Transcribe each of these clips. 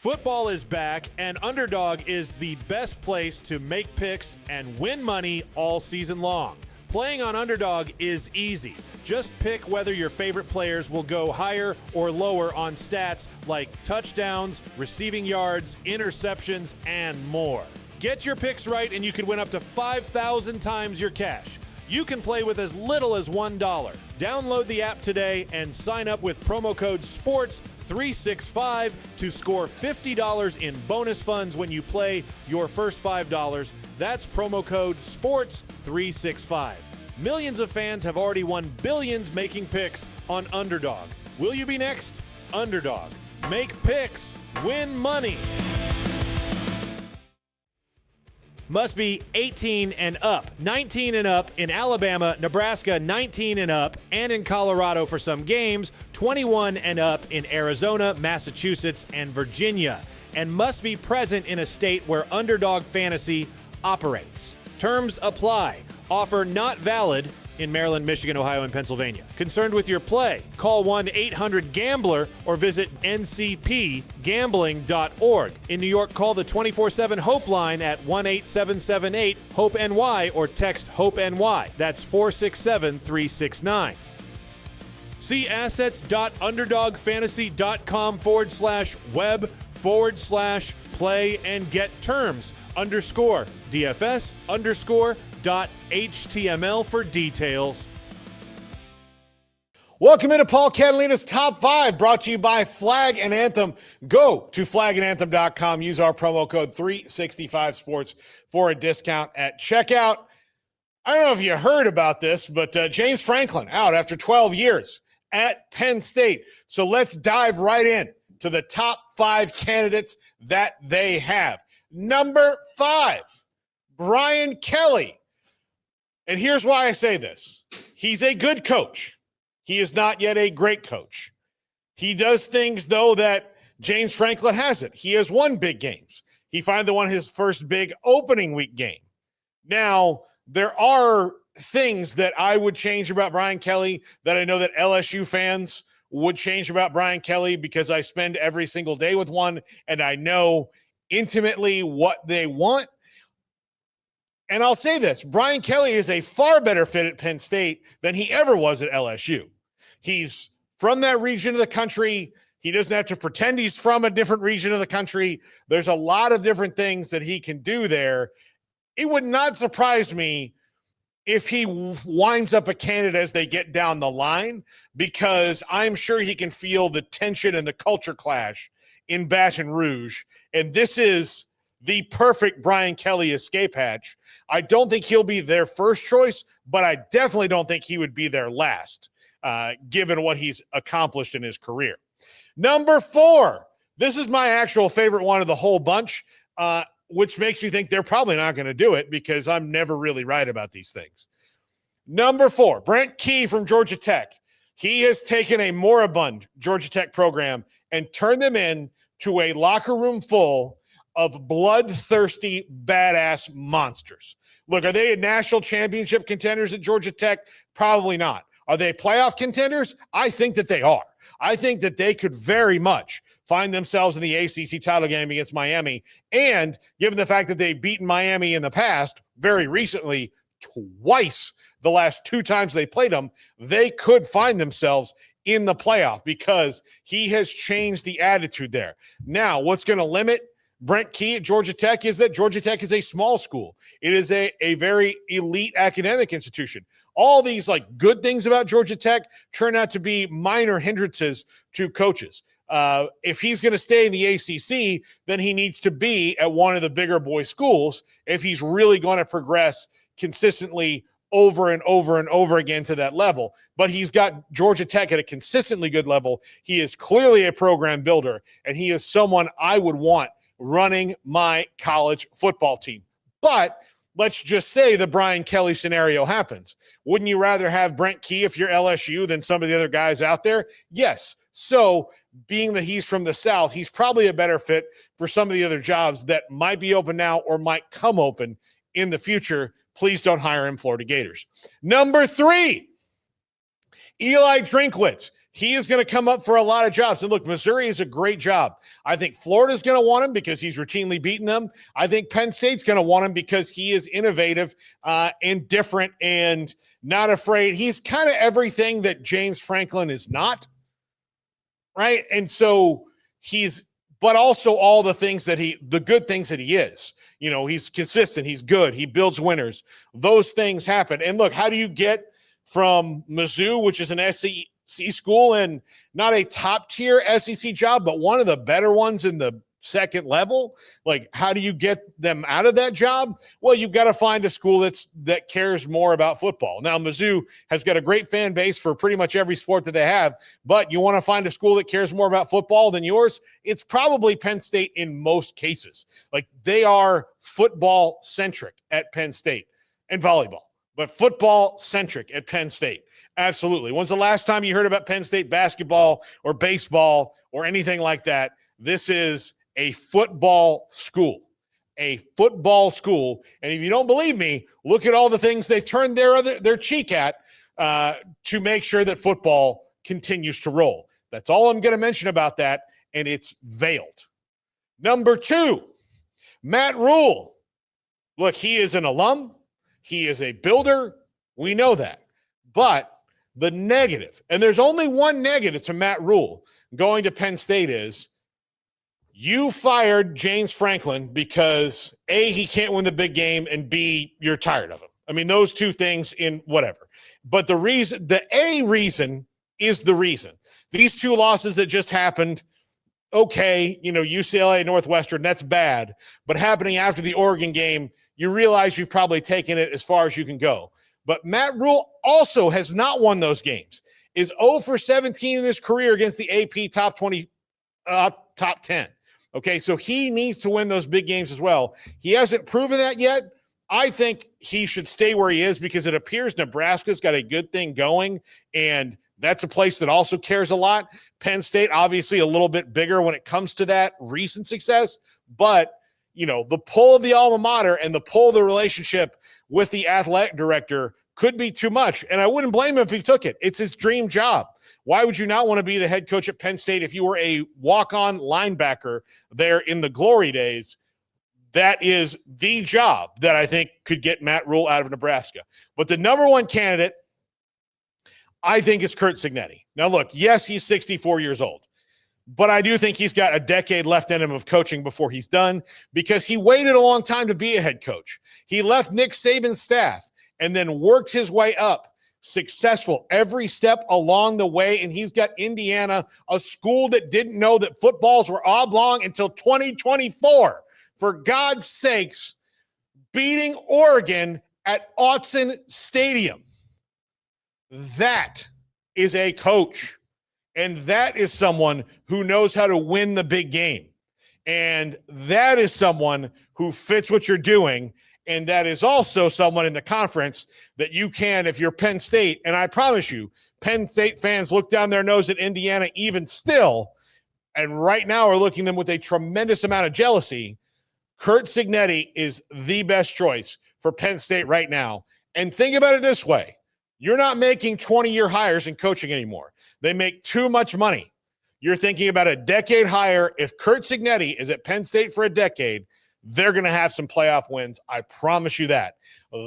Football is back, and Underdog is the best place to make picks and win money all season long. Playing on Underdog is easy. Just pick whether your favorite players will go higher or lower on stats like touchdowns, receiving yards, interceptions, and more. Get your picks right and you can win up to 5,000 times your cash. You can play with as little as $1. Download the app today and sign up with promo code SPORTS365 to score $50 in bonus funds when you play your first $5. That's promo code SPORTS365. Millions of fans have already won billions making picks on Underdog. Will you be next? Underdog. Make picks. Win money. Must be 18 and up, 19 and up in Alabama, Nebraska, 19 and up, and in Colorado for some games, 21 and up in Arizona, Massachusetts, and Virginia, and must be present in a state where Underdog Fantasy operates. Terms apply. Offer not valid in Maryland, Michigan, Ohio, and Pennsylvania. Concerned with your play? Call 1-800-GAMBLER or visit ncpgambling.org. In New York, call the 24/7 Hope line at 1-8778-HOPE-NY or text HOPE-NY. That's 467-369. See assets.underdogfantasy.com/web/play and get terms _DFS_.html for details. Welcome into Paul Catalina's Top 5, brought to you by Flag Anthem. Go to flagandanthem.com. Use our promo code 365sports for a discount at checkout. I don't know if you heard about this, but James Franklin out after 12 years at Penn State. So let's dive right in to the top 5 candidates that they have. Number 5, Brian Kelly. And here's why I say this. He's a good coach. He is not yet a great coach. He does things, though, that James Franklin hasn't. He has won big games. He finally won his first big opening week game. Now, there are things that I would change about Brian Kelly that I know that LSU fans would change about Brian Kelly because I spend every single day with one, and I know intimately what they want. And I'll say this, Brian Kelly is a far better fit at Penn State than he ever was at LSU. He's from that region of the country. He doesn't have to pretend he's from a different region of the country. There's a lot of different things that he can do there. It would not surprise me if he winds up a candidate as they get down the line, because I'm sure he can feel the tension and the culture clash in Baton Rouge. And this is the perfect Brian Kelly escape hatch. I don't think he'll be their first choice, but I definitely don't think he would be their last, given what he's accomplished in his career. Number 4, this is my actual favorite one of the whole bunch, which makes me think they're probably not going to do it because I'm never really right about these things. Number 4, Brent Key from Georgia Tech. He has taken a moribund Georgia Tech program and turned them into a locker room full of bloodthirsty, badass monsters. Look, are they a national championship contenders at Georgia Tech? Probably not. Are they playoff contenders? I think that they are. I think that they could very much find themselves in the ACC title game against Miami. And given the fact that they've beaten Miami in the past, very recently, twice the last 2 times they played them, they could find themselves in the playoff because he has changed the attitude there. Now, what's going to limit Brent Key at Georgia Tech is that Georgia Tech is a small school. It is a very elite academic institution. All these good things about Georgia Tech turn out to be minor hindrances to coaches. If he's going to stay in the ACC, then he needs to be at one of the bigger boy schools if he's really going to progress consistently over and over and over again to that level. But he's got Georgia Tech at a consistently good level. He is clearly a program builder, and he is someone I would want running my college football team. But let's just say the Brian Kelly scenario happens. Wouldn't you rather have Brent Key if you're LSU than some of the other guys out there? Yes. So being that he's from the South, he's probably a better fit for some of the other jobs that might be open now or might come open in the future. Please don't hire him, Florida Gators. Number 3, Eli Drinkwitz. he is going to come up for a lot of jobs. And look, Missouri is a great job. I think Florida's going to want him because he's routinely beaten them. I think Penn State's going to want him because he is innovative and different and not afraid. He's kind of everything that James Franklin is not, right? And so but also all the things the good things that he is. He's consistent. He's good. He builds winners. Those things happen. And look, how do you get from Mizzou, which is an SEC school and not a top tier SEC job, but one of the better ones in the second level? Like, how do you get them out of that job? Well, you've got to find a school that cares more about football. Now, Mizzou has got a great fan base for pretty much every sport that they have, but you want to find a school that cares more about football than yours? It's probably Penn State in most cases. Like, they are football centric at Penn State and volleyball, but football centric at Penn State. Absolutely. When's the last time you heard about Penn State basketball or baseball or anything like that? This is a football school. And if you don't believe me, look at all the things they've turned their cheek at to make sure that football continues to roll. That's all I'm going to mention about that, and it's veiled. Number 2, Matt Rhule. Look, he is an alum. He is a builder. We know that. But the negative, and there's only one negative to Matt Rhule going to Penn State, is you fired James Franklin because A, he can't win the big game, and B, you're tired of him. I mean, those two things in whatever. But the reason is the reason. These 2 losses that just happened, okay, UCLA, Northwestern, that's bad. But happening after the Oregon game, you realize you've probably taken it as far as you can go. But Matt Rhule also has not won those games, is 0 for 17 in his career against the AP top 20, top 10. Okay, so he needs to win those big games as well. He hasn't proven that yet. I think he should stay where he is because it appears Nebraska's got a good thing going, and that's a place that also cares a lot. Penn State, obviously, a little bit bigger when it comes to that recent success, but the pull of the alma mater and the pull of the relationship with the athletic director could be too much. And I wouldn't blame him if he took it. It's his dream job. Why would you not want to be the head coach at Penn State if you were a walk-on linebacker there in the glory days? That is the job that I think could get Matt Rhule out of Nebraska. But the number 1 candidate, I think, is Curt Cignetti. Now, look, yes, he's 64 years old. But I do think he's got a decade left in him of coaching before he's done because he waited a long time to be a head coach. He left Nick Saban's staff and then worked his way up, successful every step along the way. And he's got Indiana, a school that didn't know that footballs were oblong until 2024. For God's sakes, beating Oregon at Autzen Stadium. That is a coach. And that is someone who knows how to win the big game. And that is someone who fits what you're doing. And that is also someone in the conference that you can, if you're Penn State, and I promise you, Penn State fans look down their nose at Indiana even still, and right now are looking at them with a tremendous amount of jealousy. Curt Cignetti is the best choice for Penn State right now. And think about it this way. You're not making 20-year hires in coaching anymore. They make too much money. You're thinking about a decade hire. If Curt Cignetti is at Penn State for a decade, they're going to have some playoff wins. I promise you that.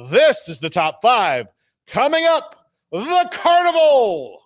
This is the top 5. Coming up, the Carnival.